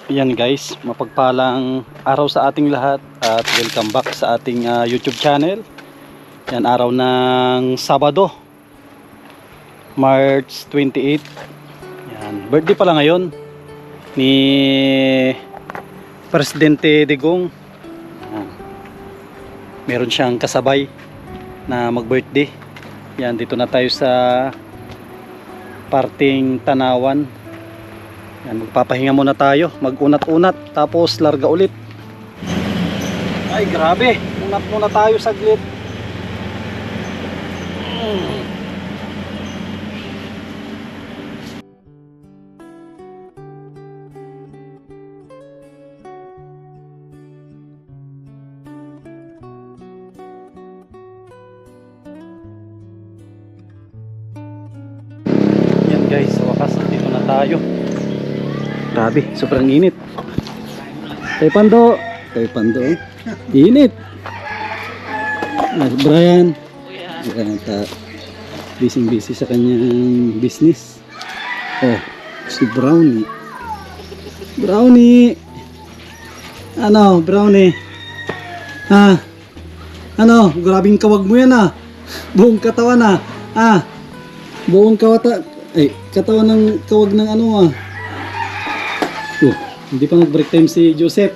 Yan guys, mapagpalang araw sa ating lahat at welcome back sa ating YouTube channel. Yan, araw ng Sabado, March 28. Yan, birthday pala ngayon ni Presidente Digong. Yan. Meron siyang kasabay na mag-birthday. Yan, dito na tayo sa parting Tanawan. Yan, magpapahinga muna tayo, mag-unat-unat, tapos larga ulit. Ay grabe, unat muna tayo saglit. Yan guys, sa wakas dito na tayo. Grabe, sobrang init. Kay Pando. Init. Brian. Brian busy sa kanyang business. Oh, si Brownie. Ano, Brownie? Ano, grabing kawag mo yan Buong katawan buong katawan ng kawag ng ano hindi pa nag-break time si Joseph.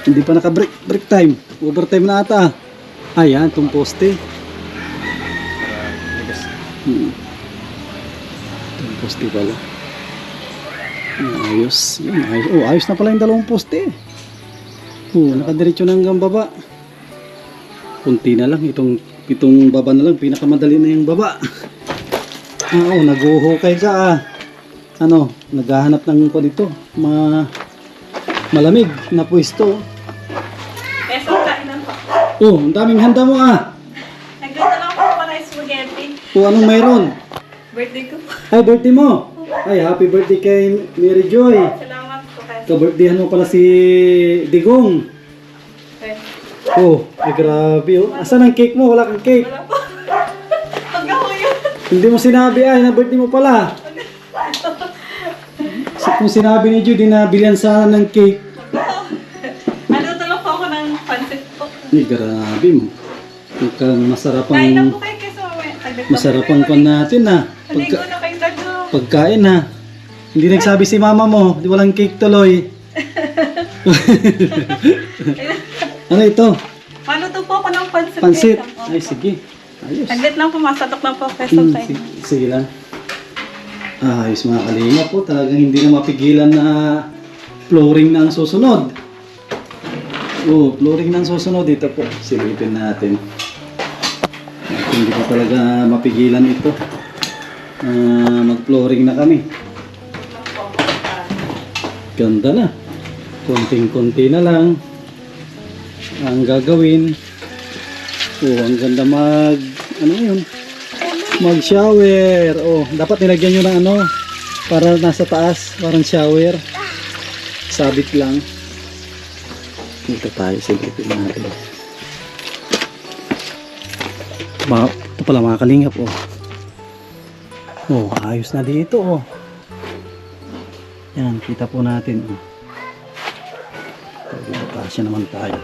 Hindi pa naka-break time. Overtime na ata. Ayan, itong poste. Itong poste pala. Ayos. Yan, ayos. Oh, ayos na pala yung dalawang poste. Nakadiretso na hanggang baba. Kunti na lang. Itong baba na lang. Pinakamadali na yung baba. Nag-uhukay ka naghahanap ng ko dito, malamig na pwesto. Peso kainan po. Ang daming handa mo Nagluto lang po para spaghetti. Anong mayroon? Birthday ko po. Ay, birthday mo. Ay, happy birthday kay Mary Joy. Salamat po kayo. Ka-birthdayhan mo pala si Digong. Okay. Ay grabe Asan ang cake mo? Wala kang cake. Wala po. Pag ako yun. Hindi mo sinabi na birthday mo pala. Kung sinabi ni Judy na bilhan sana ng cake. Naluto lang po ako ng pancit po. Ay grabe mo. Mukhang Kain na po kayo keso. Masarapang kon natin Naligo na kayo dago. Pagkain Hindi nagsabi si mama mo, di walang cake tuloy. Ano ito? Maluto po ako ng pancit. Pansit. Keso. Ay sige. Ayos. Saglit lang po, masatok lang po keso kayo. Sige lang. Ayos mga kalinga po. Talagang hindi na mapigilan na flooring na ang susunod. Flooring na ang susunod. Dito po. Silipin natin. Hindi pa talaga mapigilan ito. Mag-flooring na kami. Ganda na. Konting-konti na lang ang gagawin. Ang ganda mag-shower. Dapat nilagyan nyo ng para nasa taas, parang shower. Sabit lang. Dito tayo, silipin natin. Ito pala mga kalingap. Ayos na dito. Yan, kita po natin. Dito pasya naman tayo.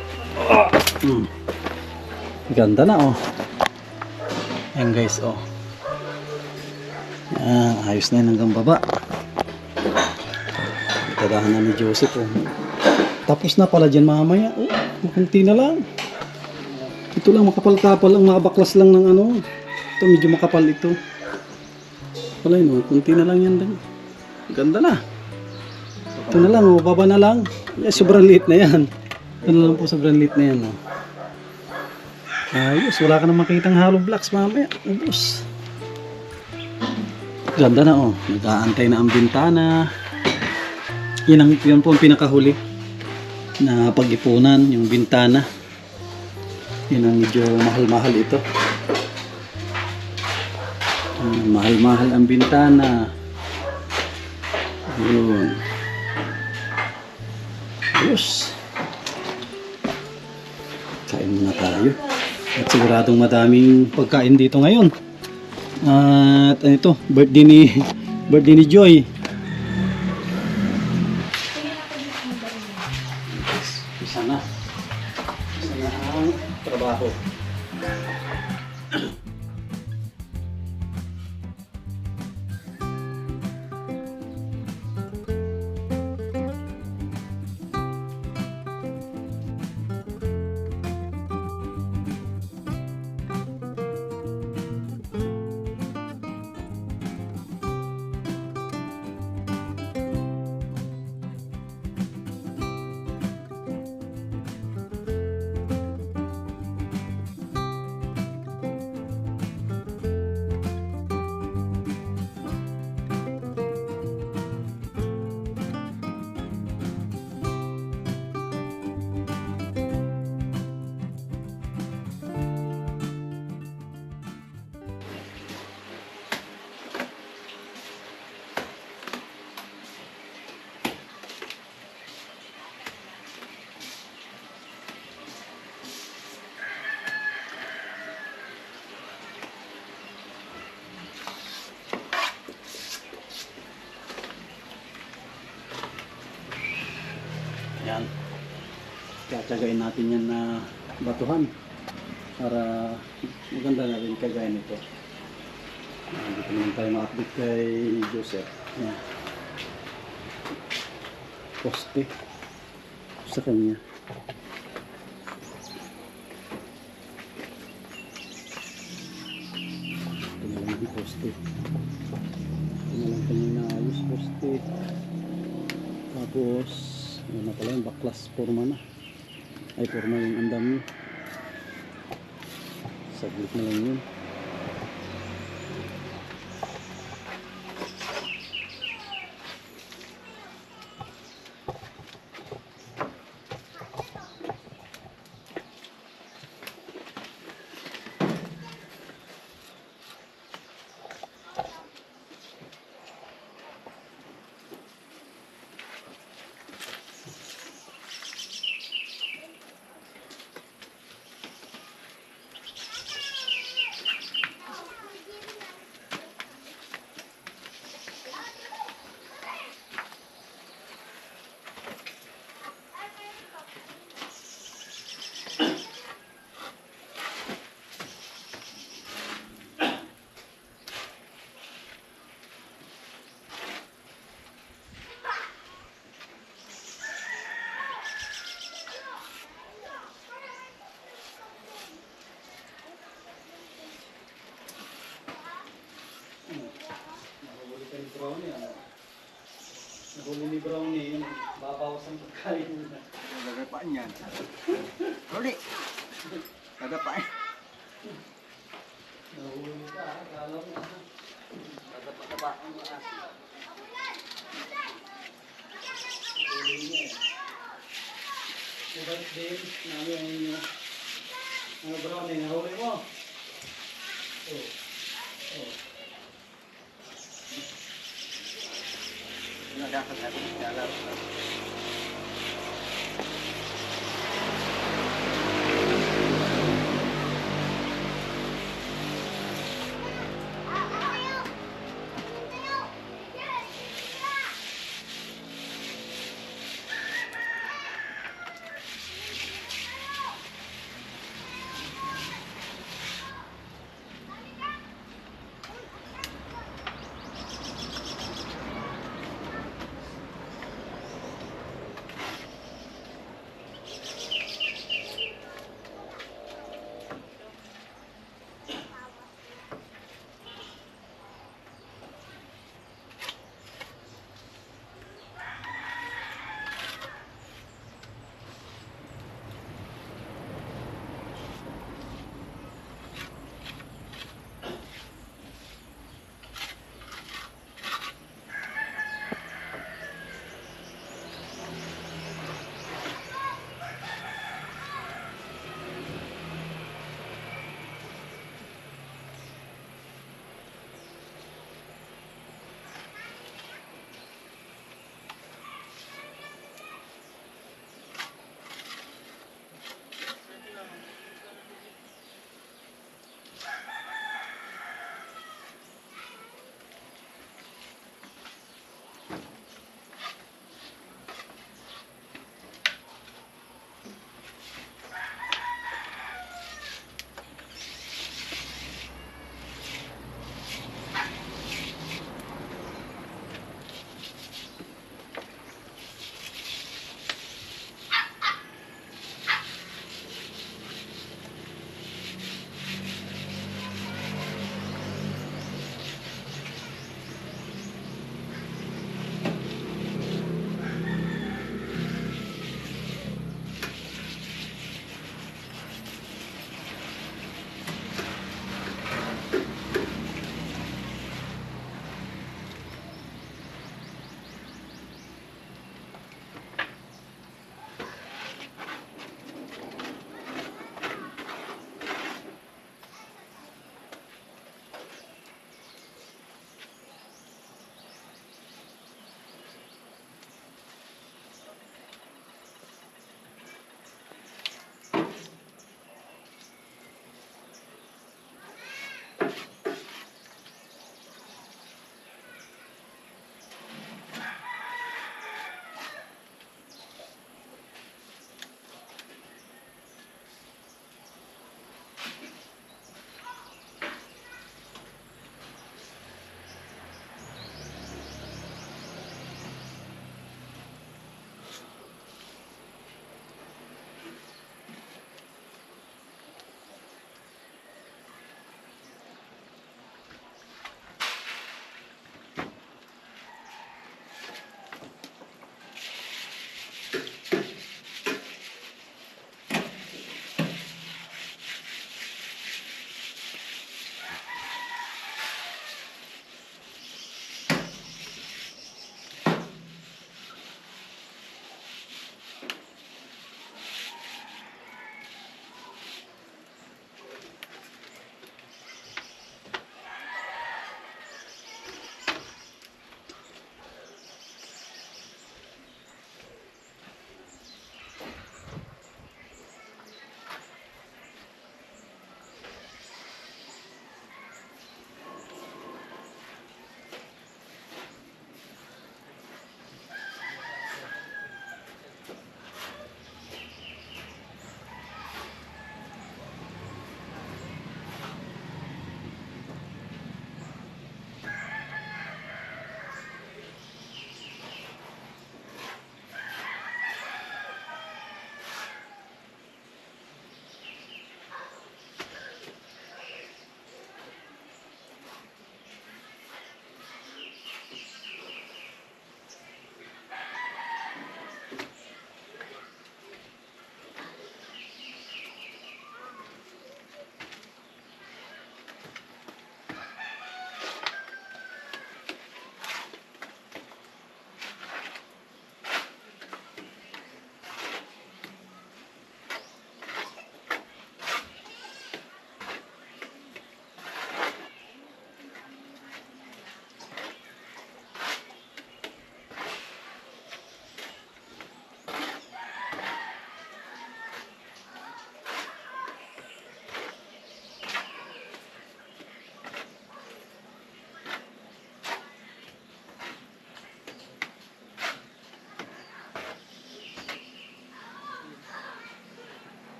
Ganda na Yan guys ayos na yun hanggang baba. Itadahan na ni Joseph Tapos na pala dyan mamaya makunti na lang. Ito lang makapal-kapal lang, makabaklas lang ng ito medyo makapal ito. Wala yun kunti na lang yan din. Ganda na. Ito na lang baba na lang. Sobrang liit na yan. Ito na lang po, sobrang liit na yan Ayos, wala ka na makitang hollow blocks mamaya. Ubus. Ganda na nag-aantay na ang bintana. Yan po ang pinakahuli na pag-ipunan, yung bintana. Yan ang medyo mahal-mahal ito. Mahal-mahal ang bintana. Yun. Ayos. Kain muna tayo. At siguradong madaming pagkain dito ngayon. At ito, birthday ni Joy. Yan. Tatagayin natin yan na batuhan para maganda na rin kagaya nito. Dito naman tayo ma-update kay Joseph. Yan. Poste sa kanya. Ito na lang yung poste. Ito na lang kanya naayos poste. Tapos ano na pala yung baklas forma na. Ay forma yung andam niya. Saglit na lang yun. Nahuli ka ni Brownie, ano? Nahuli ni Brownie, yun. Babawas ang pagkain nila. Dadapaan yan. Rodi! Dadapaan. Nahuli ka, akala mo. Dadapaan mo ah. Nahuli niya eh. Mabalik din, namin ang inyo. Ano Brownie, nahuli mo? Oh. Oh. Nagkakot natin sa alam.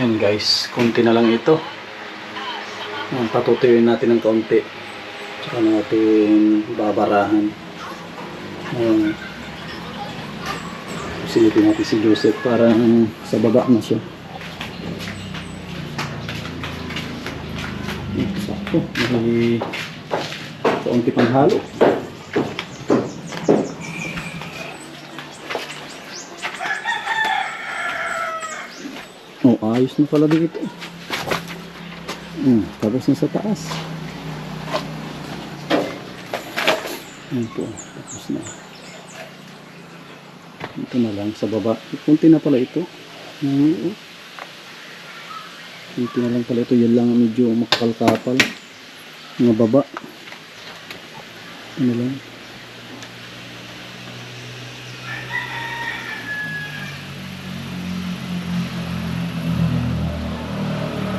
Yan guys, konti na lang ito. Patutuyuin natin ng kaunti. Tsaka natin babarahan. Silipin natin si Joseph para sa baba na siya. Sakto, may kaunti pang halo. Oh, ayos na pala dito. Tapos na sa taas. Ayan po, tapos na. Ito na lang sa baba. Kunti na pala ito. Kunti na lang pala ito. Yan lang medyo makakalkapal. Mga baba. Ano lang.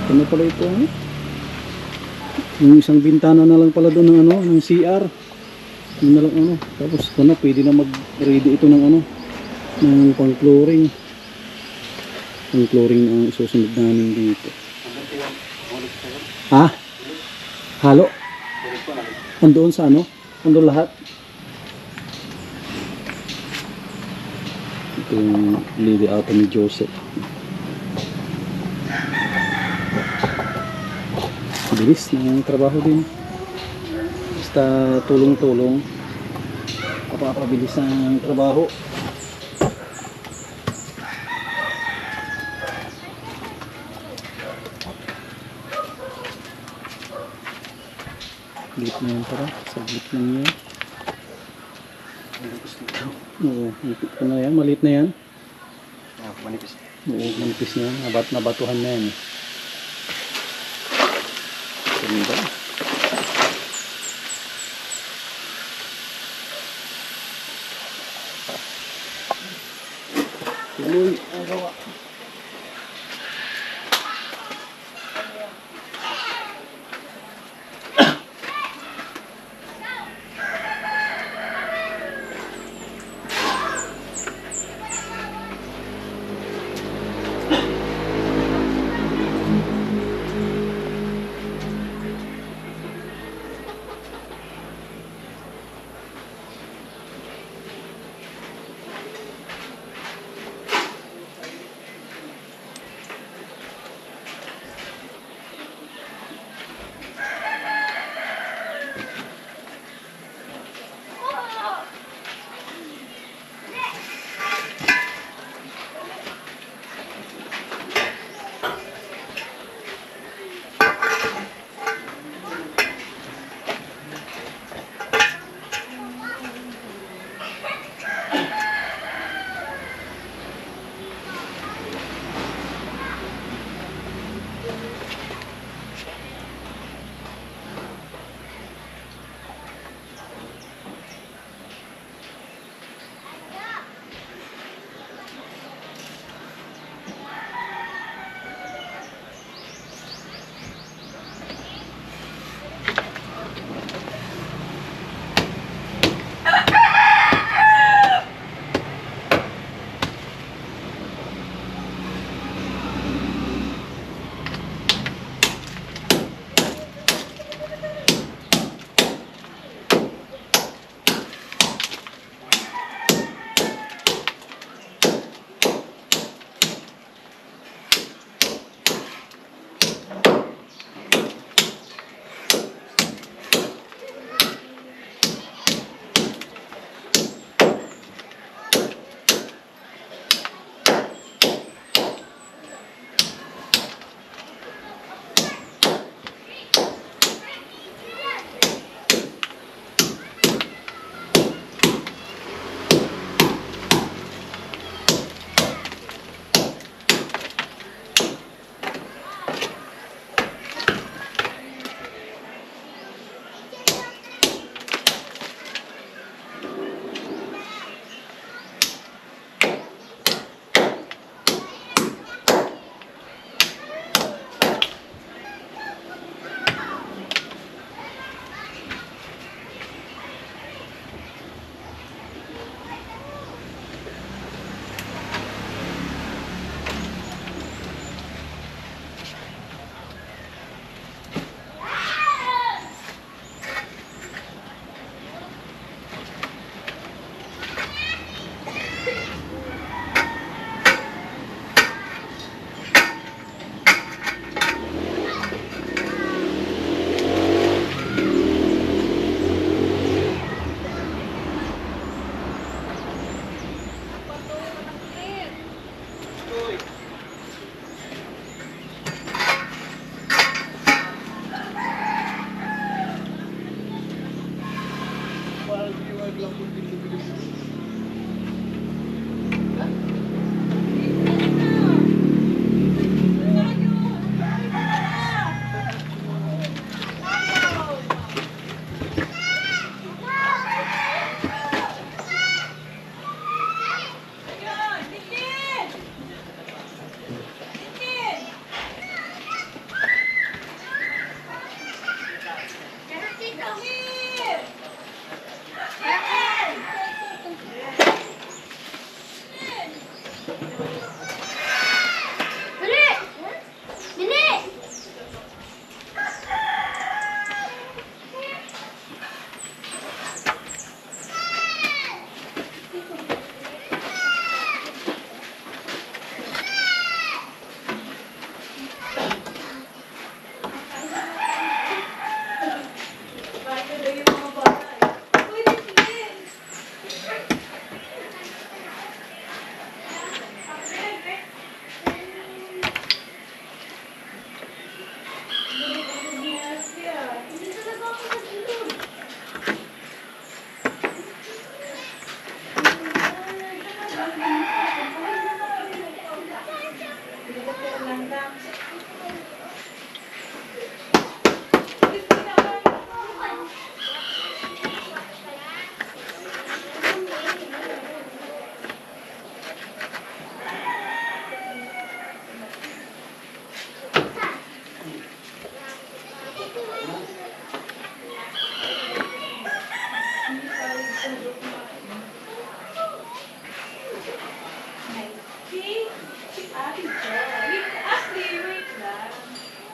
Ito na pala ito. Yung isang bintana na lang pala doon ng ng CR. Yun na lang Tapos ito na, pwede na mag-ready ito ng ng pang-flooring. Pang-flooring ang isusunod namin dito. Ha? Halo? Andoon sa Andoon lahat? Ito yung lady auto ni Joseph. Bilis ng trabaho din. Basta tulong-tulong. Kapapabilis ang trabaho. Saglit na yan para. Saglit lang yan. Oo, manipis ko na yan. Maliit na yan. Manipis. Oo, manipis na yan. Nabatuhan na yan. Ganda. Tuloy ang gawa.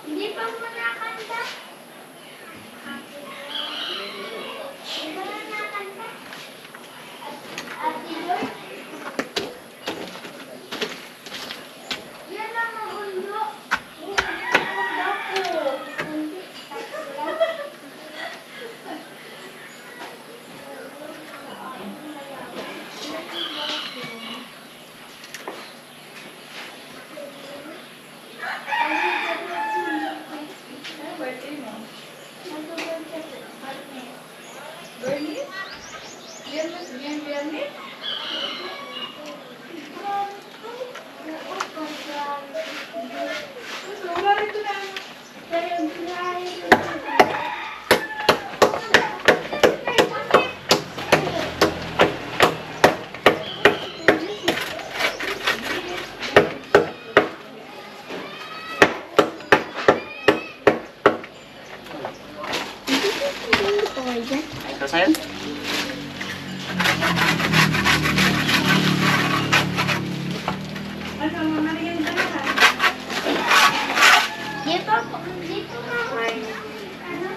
Hindi pa mo nakanta. Hindi pa nakanta. Ate Joy. Yan lang ang ulo. Birthday mo? Bernie? Viernes? So, wala rito na. Ito sa'yo? Ano, merienda na. Dito na ano?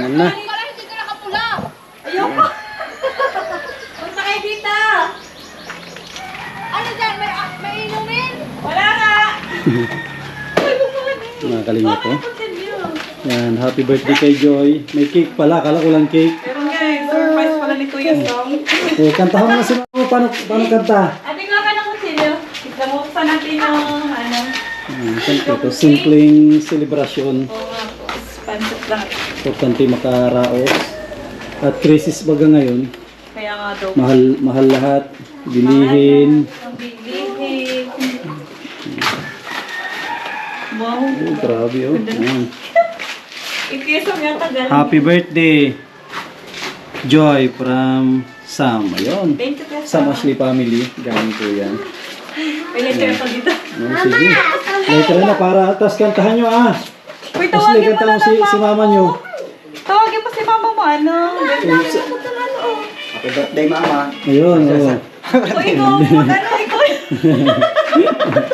Ayan na. Ayoko. Punta kayo dito. Ano dyan? May inumin? Wala nga. Mga kalingap po. Bakit continue? Yan, happy birthday kay Joy. May cake pala, akala ko lang cake. Pero guys, surprise pala ni Kuya Song. Oh, kantahan mo na si Mama. Paano kanta? Ate ko ka ng kutsilyo. Buksan natin yung ano. Siyempre ito, simpleng selebrasyon. Oo nga po. Pansip lang. Importante makaraos. At crisis baga ngayon, Kaya nga daw. mahal lahat. Bilihin. Ang bilihin. Wow. Oh, grabe oh. Ayan. Ikisong yata galing. Happy birthday, Joy from Sam. Ayun. Thank you, Kuya Sam Song. Ashley family. Galing po yan. May letter pa dito. Oh, sige. Later na para tas kantahan nyo ah. Uy, Ashley, tawagin mo kantahan na mo si mama nyo. Tawagin mo si mama mo, ano? Happy birthday, Mama. Ayun, oh. Uy, ikaw, ano, ikaw.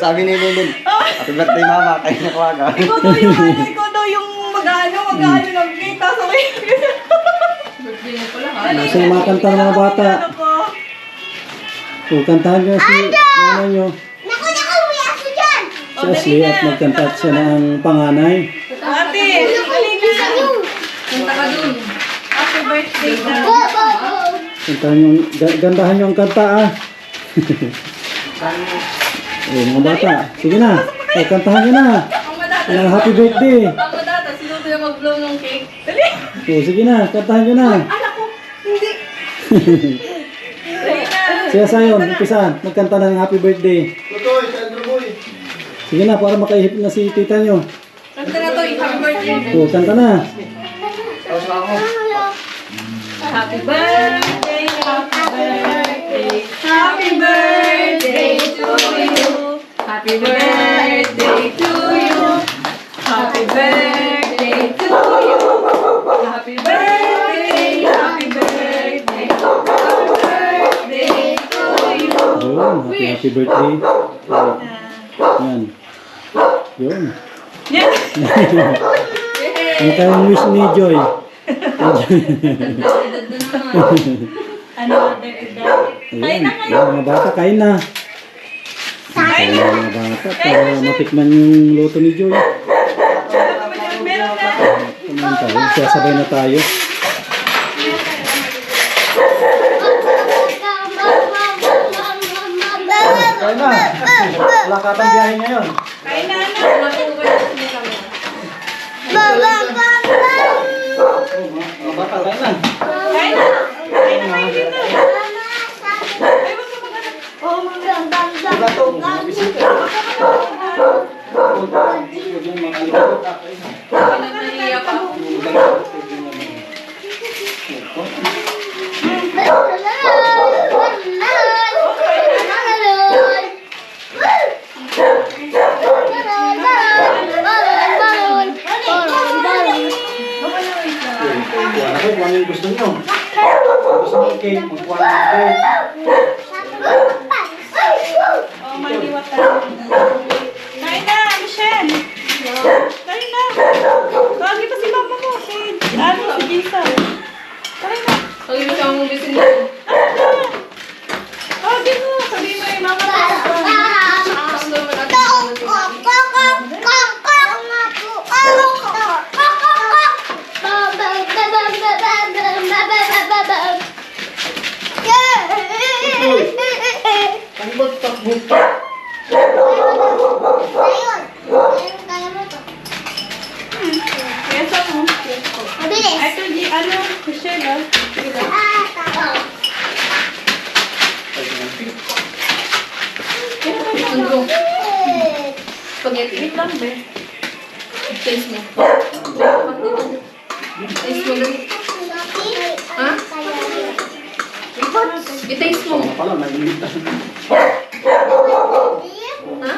Sabi ni Lilin, Happy birthday, Mama. Kayo na kawaga. Ikaw daw yung, ano, ikaw daw yung mag-ano ng cake. Tapos, okay. Birthday mo pala, ha? Nasa yung mga kanta ng mga bata. Oh, kantahan nyo si mama nyo. Naku, may aso dyan! Si Ashley at magkanta siya ng panganay. Ate, halika. Punta ka dun. Happy birthday na. Kantahan nyo, gandahan nyo ang kanta ah. Oh, mga bata. Sige na. Oh, kantahan nyo na. Happy birthday. Ang madata, sino sa'yo mag-blow ng cake? Dali. Oh, sige na. Kantahan nyo na. Anak ko, hindi. Dali na. Siya sayon, umpisan. Magkanta na ng happy birthday. Sige na, para makaihip na si tita nyo. Kanta na to, happy birthday. Oh, kanta na. Happy birthday, happy birthday, happy birthday to you. Happy birthday to you. Happy birthday to you. Happy birthday, happy birthday, happy birthday to you. Ayun, happy birthday. Oh, yan. Yun. Yes. Ano kayong wish ni Joy? Ano other edad? Kain na kayo. Mga bata, kain na. Kain na mga bata para matikman yung luto ni Joy. Meron na. Kumain tayo, sasabay na tayo. Kain na. Wala ka pang biyahe ngayon. Kain na, anak. Mga bata, kain na. Kain na. Kain na kayo dito. Ay, wag ka mag-anak. Oo, mag-anak. Wala to, mga bisita. Kung ano yung gusto nyo. Gusto nyo cake, magkuha ng cake. Oh, maliwat tayo. Kain na, Michelle. Kain na. Tawagin pa si mama mo. Si, ano, si Lisa. Kain na. Tawagin mo siya ang ubisin mo. Tawagin mo. Sabihin mo yung mama mo. Kaya sa mo. Ito, ano, Michelle, ah. Ano? Spaghetti. Wait lang, be. Taste mo. Taste mo lang. Ha? I-taste mo. Ano pala, mainit na. Ha?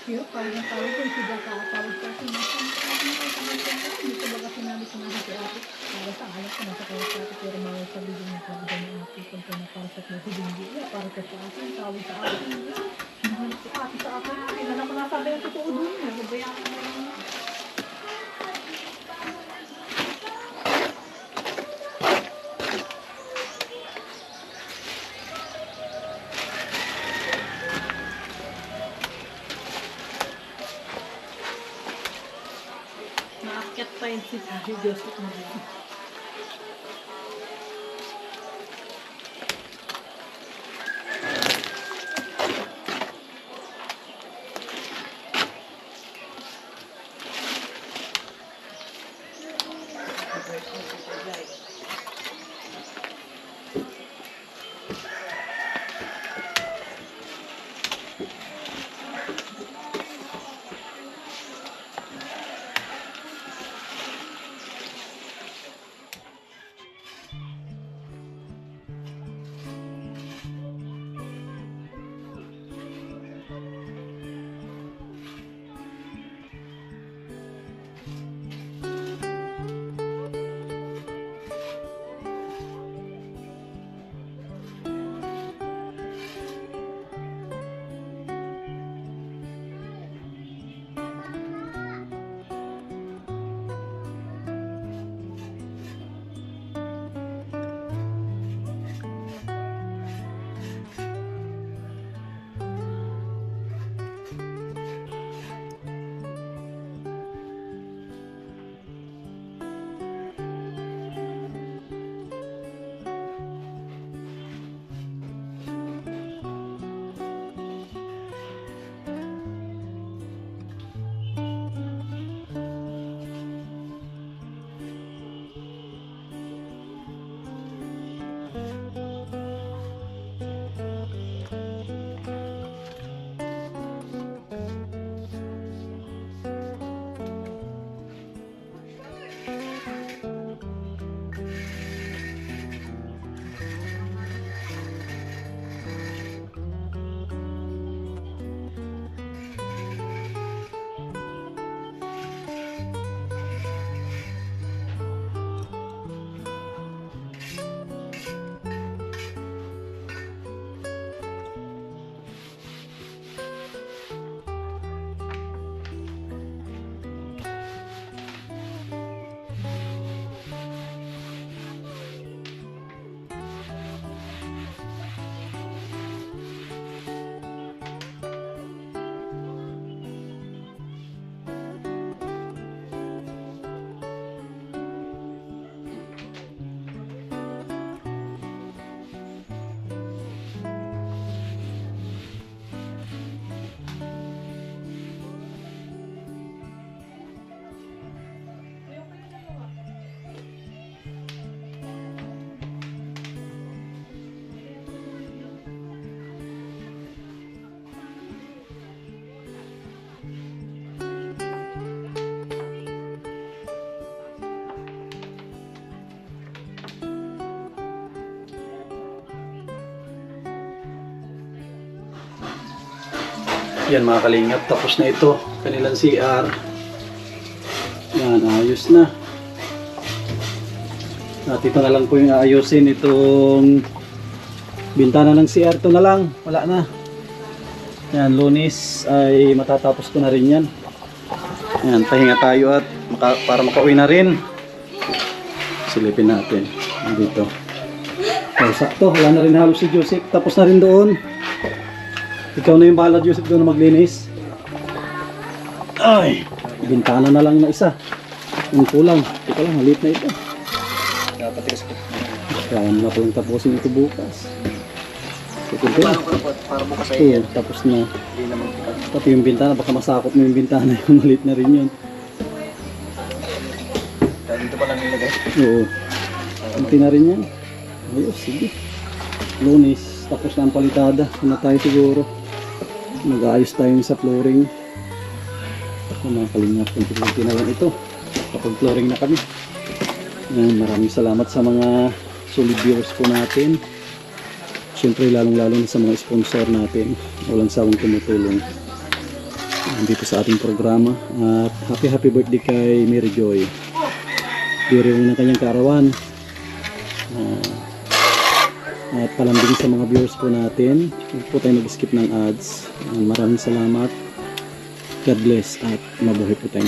Pero parang tawag ko, hindi ka tawag sa akin. Hindi ko baga sinabi sa mga si ate. Para sa alam ko, nasa kaya sa ate. Pero mga sabihin niya sa mga ng ate. Kung na para sa mga hindi. Para sa akin, tawag sa akin. Mahal si ate sa akin. Kaya naman nasabi ang totoo doon. Nababayaan ko na lang. Naakyat pa yun si Joseph mo rin. Yan mga kalingap, tapos na ito. Kanilang CR. Yan, ayos na. At ito na lang po yung aayusin. Itong bintana ng CR. Ito na lang. Wala na. Yan, Lunes ay matatapos ko na rin yan. Yan, pahinga tayo at para makauwi na rin. Silipin natin. Dito. Oh, sakto. Wala na rin halos si Joseph. Tapos na rin doon. Ikaw na yung bahala, Joseph, doon na maglinis. Ay, bintana na lang na isa. Yung kulang. Ito lang, maliit na ito. Napatigas ko. Kaya na po yung tapusin ito bukas. Ito Paano ko para bukas ay tapos na. hindi naman tigas. Pati yung bintana, baka masakop mo yung bintana. Yung maliit na rin yun. Kaya dito pa lang nilagay. Oo. Kunti na rin yan. Ayos, sige. Lunes, tapos na ang palitada. Na tayo siguro. Mag-aayos tayo sa flooring. Mga kalingap, kunti na lang ito. Kapag flooring na kami. Maraming salamat sa mga solid viewers po natin. Siyempre lalong-lalo na sa mga sponsor natin. Walang sawang tumutulong dito sa ating programa. At happy birthday kay Mary Joy. Biro na kanyang kaarawan. At palambing sa mga viewers po natin. Huwag po tayo mag-skip ng ads. Maraming salamat. God bless at mabuhay po tayo.